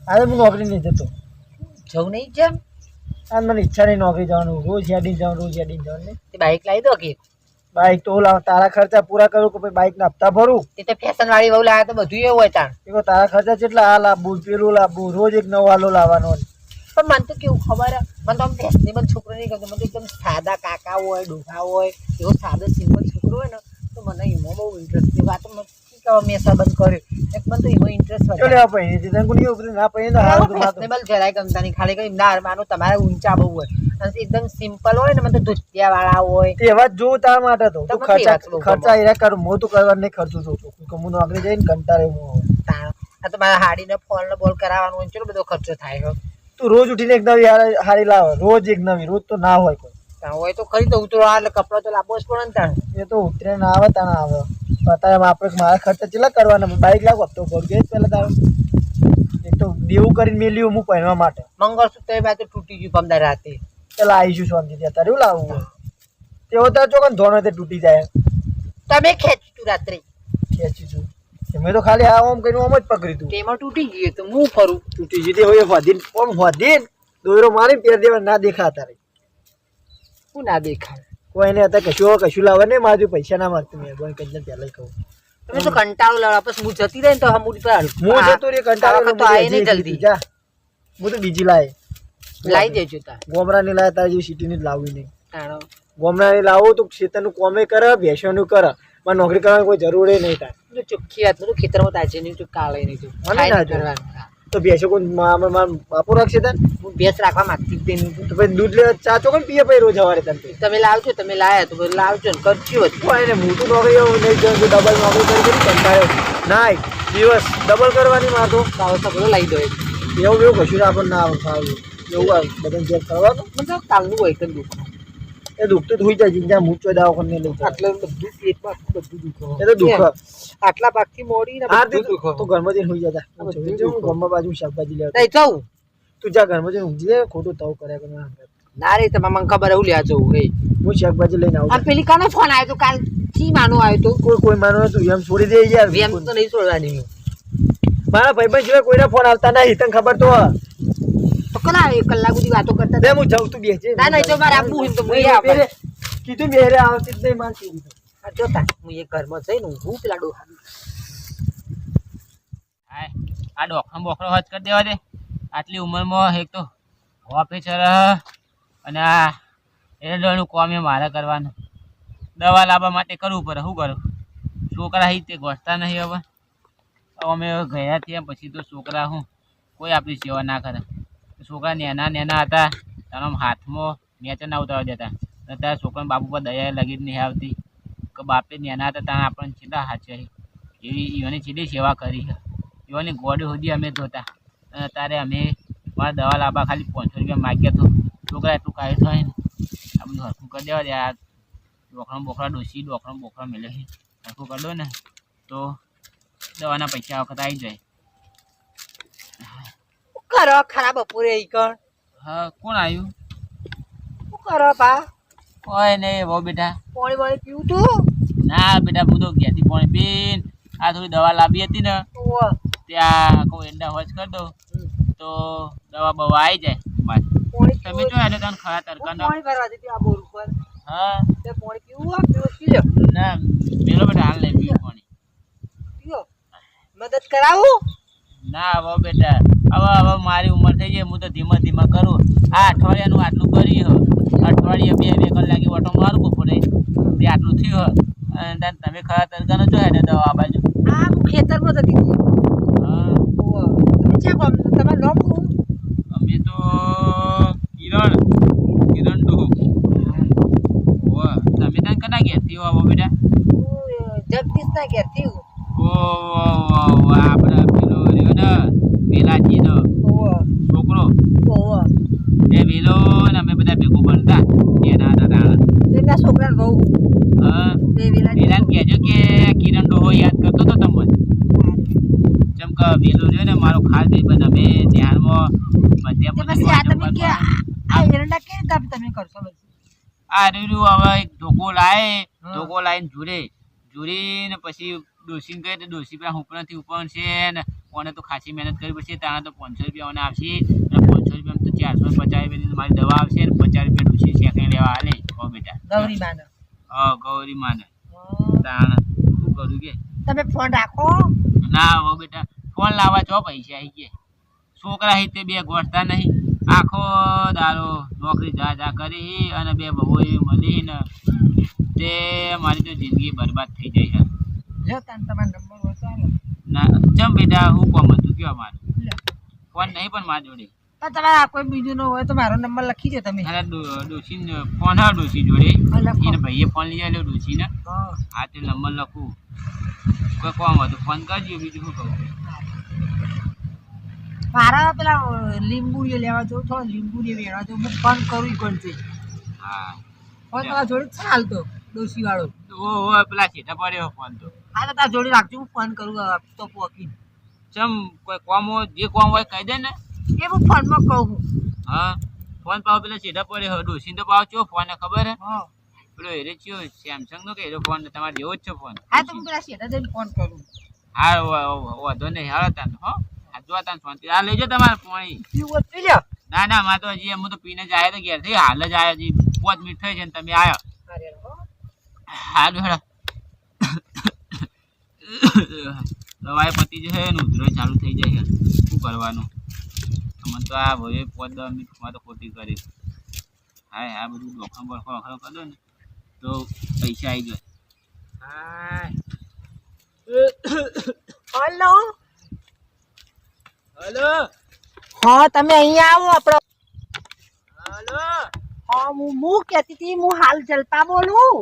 આજે હું નોકરી નહીં જતો. જવું નહીં જેમ આ મને ઈચ્છા નહીં નોકરી જવાનું. રોજ હેડીને જવાનું ને. તે બાઈક લાવી દો કે બાઈક તો લાવ, તારા ખર્ચા પૂરા કરું કે પછી બાઈક ના હપ્તા ભરું. તે તો ફેશન વાળી વહુ લાવે તો બધું એવું હોય તાણ. એ તારા ખર્ચા કેટલા? આ લાવવું, પેલું લાવવું, રોજ એક નવો આલો લાવવાનો. પણ મને તો કેવું ખબર હે, મને તો આમ ફેશનેબલ છોકરો નહીં ગમતો. મને તો એકદમ સાદા કાકા હોય, ડોહા હોય, એવો સાદો સિમ્પલ છોકરો હોય ને તો મને એમાં બહુ ઇન્ટરેસ્ટ છે. વાત મેં મેસા બંધ કર્યો એક મને તો એમાં ઇન્ટરેસ્ટ ફેશનેબલ જરાય ગમતા નહીં. ખાલી કઈ ના માનો તમારે ઊંચા બહુ હોય અને એકદમ સિમ્પલ હોય ને મને તો ધોતિયા વાળા હોય એવા જ જોઉં તારા માટે. તો ખર્ચા એના કરું, હું તો કરવા નહીં ખર્ચું છું. હું નોકરી જઈને કંટાળે આ તો મારા હાડીને ફોન ને બોલ કરાવવાનું હોય, ચલો બધો ખર્ચો થાય. તું રોજ ઉઠીને એક નવી હાડી લાવે, રોજ એક નવી. રોજ તો ના હોય કોઈ હોય તો ખરી તો ઉતરો એટલે કપડો તો લાવવો જ પડે ને તાણ. એ તો ઉતરે ના આવે તાને આવે. અત્યારે આપણે મારા ખર્ચા કેટલા કરવાના? બાઈક લાવ હપ્તો ભરું કે પેલા તારે એક તો દેવું કરીને મેલ્યું હું પહેરવા માટે. મંગળસૂત્ર બાદ તો તૂટી ગયું પમદાર રાતે. પેલા આવીશું શાંતિથી. અત્યારે એવું લાવવું તેઓ તાર ચોકન ધોનો તે તૂટી જાય. તમે ખેંચ્યું રાત્રે? ખેંચીશું મેં તો ખાલી આ ઓમ કરીને ઓમ જ પકડી તું. તેમાં તૂટી ગયું તો હું ફરું. તૂટી ગયું તે હોય હોધીન ઓમ હોધીન દોયરો મારી પેર દેવા ના દેખા તારે. શું ના દેખાય? કોઈને અત્યારે કશું લાવે નહીં. મારું પૈસા ના માગતું. મેં બોલ કઈ પહેલા કહું તમે તો કંટાળો લાવો. પછી હું જતી રહી ને તો હમુડી પર હું જતો રે કંટાળો તો આય નહીં જલ્દી જા. હું તો બીજી લાવી દેજો તાર. ગોમરા ની લાવે તારી જેવી સિટી ની જ લાવવી નહીં. તાણો ગોમરા ની લાવો તો ખેતરનું કોમે કરે, ભેંસોનું કરે. મારે નોકરી કરવાની કોઈ જરૂર નહીં તાર. ચોખ્ખી વાત બધું ખેતરમાં તાજે નહીં તું કાલે નહીં તું તો ભેંસો કોઈ બાપુ રાખશે તાર? હું ભેંસ રાખવા માંગતી જ નહીં. તો પછી દૂધ લેવા ચા ચોકન પીએ પછી રોજ સવારે તને. તમે લાવજો, તમે લાયા તો લાવજો ને કરજો એને હું તો નોકરી નહીં જાઉં છું. ડબલ નોકરી કરી કંટાળ્યો ના દિવસ ડબલ કરવાની માથો સાવ સગડો લાવી દો. એવું કશું આપણને ના આવે સારું એવું બધાને ચેક કરવાનું. મતલબ કાલનું હોય તો દુઃખ એ દુઃખ તો થઈ જાય. જીંજા મૂચો દવાખાને લઈ જાય. એટલે બધું પેટમાં બધું દુઃખ. એ તો દુઃખ આટલા પાકથી મોડી ને બધું દુઃખ. તો ઘરમાં જઈને હોઈ જતા. ઘરમાં બાજુ શાકભાજી લેવા નહીં જાઉં. તું જા ઘરમાં જઈને ઊંઘી લે. ખોટું તવ કર્યા કરે ના રે તમારે મને ખબર એવું લેવા જવું. હું શાકભાજી લઈને આવું. આ પેલી કાનો ફોન આવ્યો તો કાલ કી માનો આવ્યો તો? કોઈ માનો તું એમ છોડી દે યાર. એમ તો નહીં છોડવાની. મારા ભાઈબંધ સિવાય કોઈના ફોન આવતા નહીં. તને ખબર તો તો કલા કલાક સુધી વાતો કરતા. બે હું જાઉં તું બેસજે. ના નહીં તો મારે આપવું તો હું આવે કીધું બેરે આવતી જ નહીં માનતી. જોતા હું એ ઘરમાં જઈને હું પેલા ડોહા આ ડોખરો બોખરો હજ કરી દેવા દે. આટલી ઉંમરમાં એક તો ઓફિસર અને આ એનું કોમ એ મારે કરવાનું. દવા લાવવા માટે કરવું પડે. શું કરું? છોકરા અહીં તે ગોઠતા નહીં. હવે અમે ગયા થયા પછી તો છોકરા હું કોઈ આપણી સેવા ના કરે. છોકરા નેના હતા તારા હાથમાં મેચ ના ઉતારવા દેતા. અત્યારે છોકરાને બાપુ પર દયા લગી જ નહીં આવતી કે બાપે નેના હતા ત્યાં આપણને છેલ્લા હાચે એવી એવાની છેલ્લી સેવા કરી. એવાની ગોડી સુધી અમે ધોતા. અને અત્યારે અમે મારા દવા લાવવા ખાલી 500 રૂપિયા માગ્યા તો છોકરા એટલું કાઢી થાય ને આ બધું હરખું કરી દેવા દે. આ ડોખરા બોખરા ડોસી ડોખરા બોખરા મેલે છે. હરખું કરી દો ને તો દવાના પૈસા વખત આવી જાય. કરો ખરાબ બપોરે કણ. હા કોણ આવ્યું? શું કરો પા? કોઈ નહીં બહુ બેટા. પાણી વાળી પીવું તું? ના બેટા હું તો ઘેરથી પાણી પીને આ થોડી દવા લાવી હતી ને ત્યાં કોઈ એંડા હોજ કરી દો તો દવા બવા આવી જાય. તમે જો એને તને ખરા તડકા પાણી ભરવા દીધી આ બોર ઉપર. હા તે પાણી પીવું પી લો. ના મેલો બેટા હાલ નહીં પીવું પાણી. પીઓ મદદ કરાવું? ના હવે બેટા હવે મારી ઉંમર થઈ જાય. હું તો ધીમા ધીમા કરું. આ અઠવાડિયાનું આટલું કર્યું. અઠવાડિયે 2 કલાકે ઓટો મારું બપોરે તે આટલું થયું. અને તમે ખરા તડકાનો જો એને દવા આ બાજુ આ હું ખેતરમાં જતી હતી. હા તમે છે તમારું નામ શું? અમે તો કિરણ ડો. તમે ત્યાં કના ઘેરથી આવો બેટા? જગદીશ ના ઘેરથી. આપડા પેલો રહ્યો ને પેલાજીનો છોકરો એ વેલો ને અમે બધા ભેગું ભણતા એના હતા. એમના છોકરાને બહુ હા પેલા કહેજો કે કિરણ ડોહો યાદ કરતો હતો તમને. જેમ કે વેલો રહ્યો ને મારો ખાસ ભાઈબંધ. અમે ધ્યાનમાં તમે કરશો આ રહ્યું હવે એક ધોકો લાવીને જોડીને પછી ડોશીને કહે તો ડોશી પાસે ઉપરથી ઉપર છે ને કોને તો ખાસી મહેનત કરવી પડશે તાણે તો 500 રૂપિયા મને આવશે અને 500 રૂપિયા તો 450 રૂપિયાની મારી દવા આવશે ને 50 રૂપિયા ડોશી સેકન્ડ લેવા હાલે કહો બેટા ગૌરી માને ગૌરી માને તાણે શું કરું કે તમે ફોન રાખો ના હો બેટા ફોન લાવવા છો પૈસા આવી ગયા છોકરા હી તે બે ગોઠતા નહીં આખો દારો નોકરી જા કરી અને બે બહુ એવી મળી ને તે મારી તો જિંદગી બરબાદ થઈ જાય છે લ્યો તાન તમારો નંબર હોય તો આલો ના ચમ બેટા હું કોમ હતું કયો મારે લ્યો ફોન નહીં પણ મારી જોડે તો તમારા કોઈ બીજું ન હોય તો મારો નંબર લખી દો તમે અરે ડોશીને ફોન હા ડોશી જોડે લખો. એને ભાઈએ ફોન લઈ આવ્યો ડોશીને હા હા તે નંબર લખું કોઈ કોમ હતું ફોન કરજો બીજું શું કહું મારા પેલા લીંબુ લેવા જવું થોડો લીંબુ વેણવા જવું હું ફોન કરું ઈ કોણ છે હા ફોન તમારા જોડે જ છે હાલ તો ડોસી વાળો ઓ પેલા છેટા પડ્યો ફોન તો હા તો તારા જોડે રાખજો હું ફોન કરું તો પોકી ચમ કોઈ કોમ હોય જે કોમ હોય કહી દે ને એ હું ફોનમાં કહું હા ફોન પાવ પેલા છેટા પડ્યો ડોશીને તો પાવ ચો ફોન ખબર હે હા પેલો એરે ચિયો સેમસંગ નો કે એરો ફોન તમારે જેવો જ છે ફોન હા તો હું પેલા શેઠા જઈને ફોન કરું હા વાંધો નહીં હાલો તાન હો આ જો તાન શાંતિ આ લેજો તમારે પાણી પીવું પી લ્યો ના મારે તો હજી હું તો પીને જ આવ્યો તો ઘેરથી હાલ જ આવ્યો હજી 5 મિનિટ થઈ છે ને તમે આવ્યો અરે હો હાલો હેડો દવાઈ પતી જશે ને ઉધરો ચાલુ થઈ જાય છે શું કરવાનું મને તો આ હવે 5-10 મિનિટમાં તો ખોટી કરી હા આ બધું ડોખા બળખો કરો ને તો પૈસા આવી જાય હા હલો હલો હા તમે અહીંયા આવો આપણો હલો હા હું કહેતી હતી હું હાલ જલપા બોલું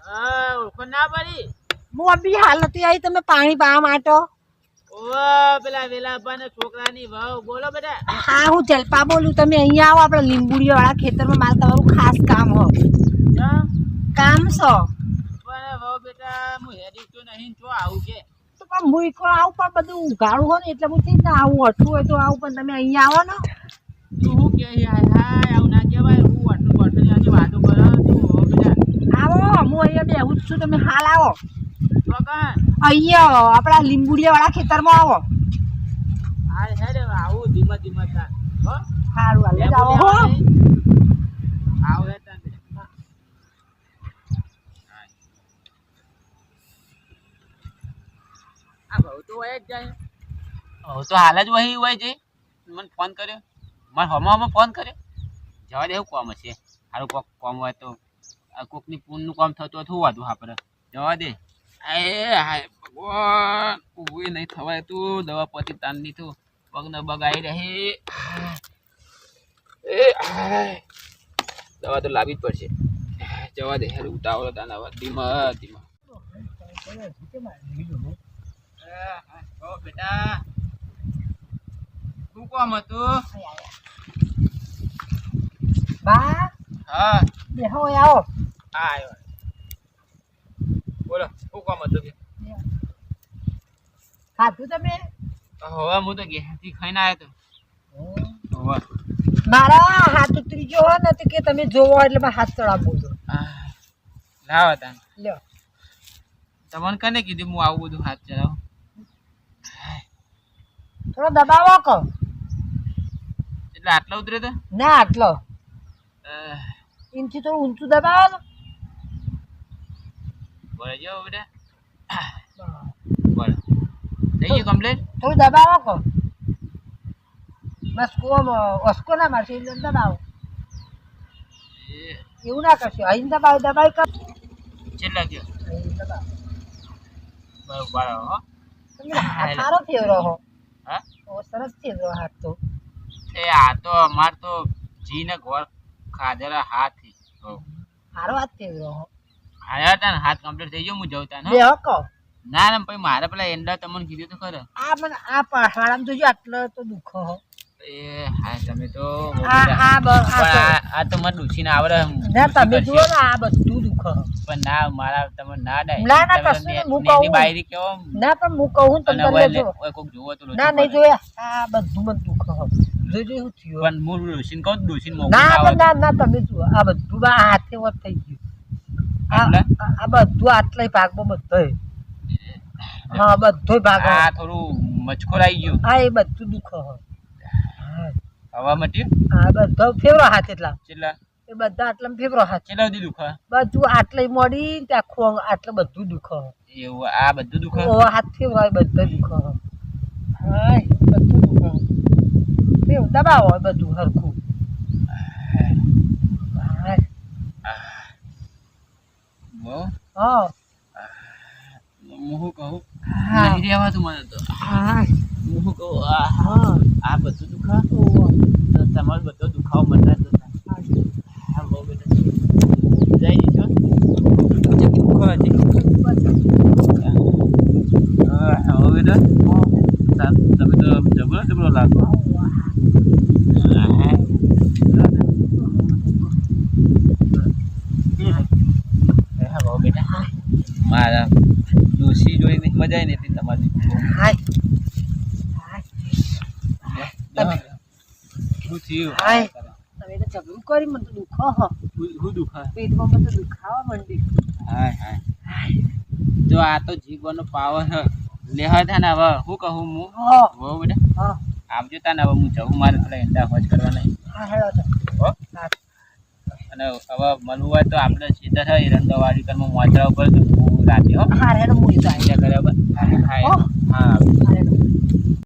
હા ઓળખો ના પડી હું અભી હાલ નથી આવી તમે પાણી પાવા માટે ઓ પેલા વેલાભાના છોકરાની વાવ બોલો બેટા હા હું જલપા બોલું તમે અહીંયા આવો આપણે લીંબુડી વાળા ખેતરમાં મારે તમારું ખાસ કામ હો જા કામ છો પણ વાવ બેટા હું હેડી તો નહીં જો આવું કે તો પણ હું એક આવું પણ બધું ઉઘાડું હોય ને એટલે હું થઈ ને આવું અઠું હોય તો આવું પણ તમે અહીંયા આવો ને તું હું કે હાય આવું ના કહેવાય હું અઠું આજે વાતો કરો તું હો બેટા આવો હું અહીંયા બેહું જ છું તમે હાલ આવો ચોકન અહીંયા આપણા લીંબુડિયા વાળા ખેતરમાં આવો હાય હેડે આવું ધીમા તાન હો સારું હાલ જ આવો હો આવો હે તાન બેટા આ બહુ તો હોય જ જાય તો હાલ જ વહી હોય છે મને ફોન કર્યો મને હમણાં ફોન કર્યો જવા દે એવું કોમ હશે સારું કોક કોમ હોય તો કોકની પૂનનું કામ થતું હતું વાતું આપણે જવા દે એ હાય ભગવાન ઊભું નહીં થવાય તું દવા પતિ તાન દીધું પગને બગાઈ રહી એ હાય દવા તો લાવવી જ પડશે જવા દે હેરું ઉતાવળો તાના ધીમા ઓ બેટા શું કામ હતું બા હા બેહો આવો હા આવ્યો બોલો શું કામ હતું કે ખાધું તમે હવે હું તો ઘેરથી ખાઈને આવ્યો તો હવે મારા હાથ ઉતરી ગયો હોય ને તો કે તમે જોવો એટલે મેં હાથ ચડાવો છો લાવો તાન લ્યો તમને કને કીધું હું આવું બધું હાથ ચલાવું થોડો દબાવો કહો એટલે આટલા ઉતરે તો ના આટલો ઇંચી થોડું ઊંચું દબાવો ને બોલે જાઓ બેટા બોલો થઈ ગયું કમ્પ્લેટ થોડું દબાવો કહો ઓસ્કો ના મારશે એટલે દબાવો એવું ના કરશો અહીં દબાવી કર કેટલા ગયો અહીં દબાવો બરોબર હો તમે હાથ સારો ફેરવો હો હા સરસ ફેરવો હાથ તો એ આ તો અમાર તો જીને ઘોર ખાધેલા હાથ સારો હાથ ફેરવો હો આયા તા ને હાથ કમ્પ્લીટ થઈ ગયો હું જઉં તા બે કહો ના ના પછી મારે પેલા એંડા તમને કીધું તો ખરે આ મને આ પહાડામાં જોજો આટલો તો દુઃખ હો એ હા તમે તો આ તો મને ડૂસીને આવડે ના તમે જુઓ ને આ બધું દુઃખ હો પણ ના મારા તમે ના ડાય ના ના કશું નહીં, હું કહું. બાયરી કેવો ના પણ હું કહું તમે લેજો કોક જોવો તો ના નહીં જોયા આ બધું મને દુઃખ હો જોજો શું થયું પણ હું ડૂસીને કહું ડૂસીને ના મોકલી પણ ના તમે જુઓ આ બધું હાથે વત થઈ ગયું આ બધું આટલા ભાગમાં બધો હા બધોય ભાગ આ થોડું મચકોર આવી ગયું હા એ બધું દુખો હા હવા મટ્યું હા બધો ફેવરો હાથ એટલા કેટલા એ બધા આટલા ફેવરો હાથ કેટલા સુધી દુખા બધું આટલે મોડી તે આખું આટલે બધું દુખો એવું આ બધું દુખા ઓ હાથ ફેવરો બધા દુખો હાય બધું દુખો ફેવ દબાવો બધું હરખું હાય બહુ હા હું કહું હા. નહીં રહેવાતું મને તો હાય હું કહું હા આ બધું દુખા ઓ તો તમારો બધો દુખાવો મટા હા બહુ બેટા જઈ છો દુખો હજી હા બેટા તમે તો જબરો જબરો લાગો હા બહુ બેટા મારા ડોસી જોઈને મજા આવી નથી તમારી હાય શું થયું હાય તમે તો ચગલું કરી મને તો દુખો હો હું દુખા પેટમાં મને તો દુખાવા માંડી હાય હાય જો આ તો જીવનો પાવર લેવા થાય ને હવે શું કહું હું હા બહુ બેટા હા આવજો તા ને હવે હું જવું મારે થોડા ઈંડા હોજ કરવાના હા હેડો તો હો અને હવે મળવું હોય તો આપણે સીધા થાય રંગાવાડી કરમાં મોચરા ઉપર તો હું રાતે હો હા હેડો હું તો આવી ઈંડા કર્યા બસ હા હો. હા હેડો